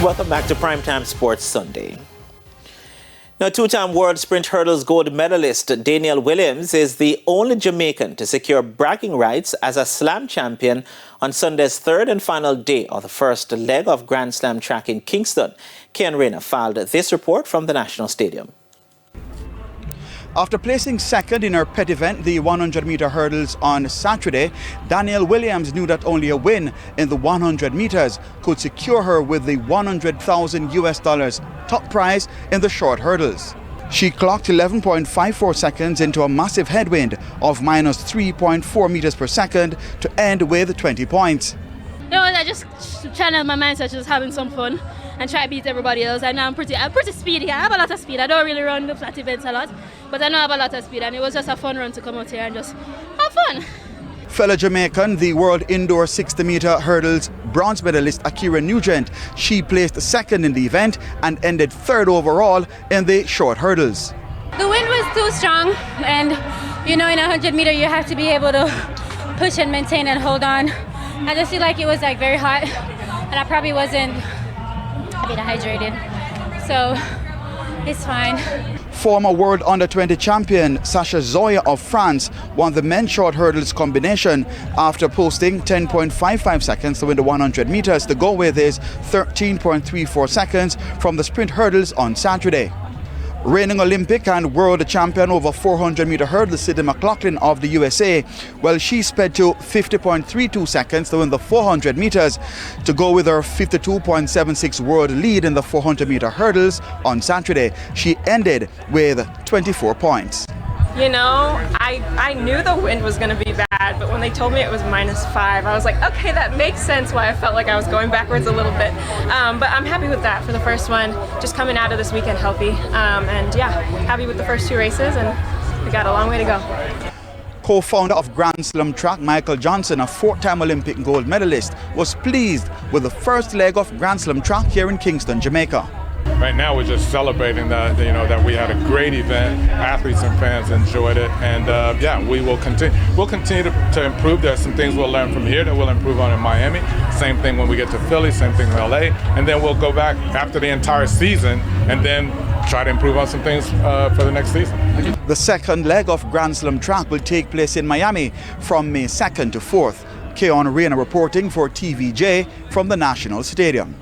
Welcome back to Primetime Sports Sunday. Now, two-time world sprint hurdles gold medalist Daniel Williams is the only Jamaican to secure bragging rights as a slam champion on Sunday's third and final day of the first leg of Grand Slam track in Kingston. Ken Rayner filed this report from the National Stadium. After placing second in her pet event, the 100-meter hurdles on Saturday, Danielle Williams knew that only a win in the 100 meters could secure her with the $100,000 top prize in the short hurdles. She clocked 11.54 seconds into a massive headwind of minus 3.4 meters per second to end with 20 points. You know, I just channel my mindset, just having some fun and try to beat everybody else. I know I'm pretty speedy. I have a lot of speed. I don't really run the flat events a lot, but I know I have a lot of speed, and it was just a fun run to come out here and just have fun. Fellow Jamaican, the world indoor 60-meter hurdles bronze medalist Akira Nugent, she placed second in the event and ended third overall in the short hurdles. The wind was too strong, and you know, in a 100-meter you have to be able to push and maintain and hold on. I just feel like it was like very hot, and I probably wasn't a bit hydrated, so it's fine. Former World Under-20 champion Sasha Zoya of France won the men's short hurdles combination after posting 10.55 seconds to win the 100 meters. The go with is 13.34 seconds from the sprint hurdles on Saturday. Reigning Olympic and world champion over 400-meter hurdles Sydney McLaughlin of the USA, well, she sped to 50.32 seconds to win the 400 meters to go with her 52.76 world lead in the 400-meter hurdles on Saturday. She ended with 24 points. You know, I knew the wind was going to be bad, but when they told me it was -5, I was like, okay, that makes sense why I felt like I was going backwards a little bit. But I'm happy with that for the first one, just coming out of this weekend healthy. And yeah, happy with the first two races, and we got a long way to go. Co-founder of Grand Slam track, Michael Johnson, a four-time Olympic gold medalist, was pleased with the first leg of Grand Slam track here in Kingston, Jamaica. Right now we're just celebrating that, you know, that we had a great event, athletes and fans enjoyed it, and yeah, we'll continue to improve. There's some things we'll learn from here that we'll improve on in Miami. Same thing when we get to Philly, same thing in LA, and then we'll go back after the entire season and then try to improve on some things for the next season. The second leg of Grand Slam track will take place in Miami from May 2nd to 4th. Ken Rayner reporting for TVJ from the National Stadium.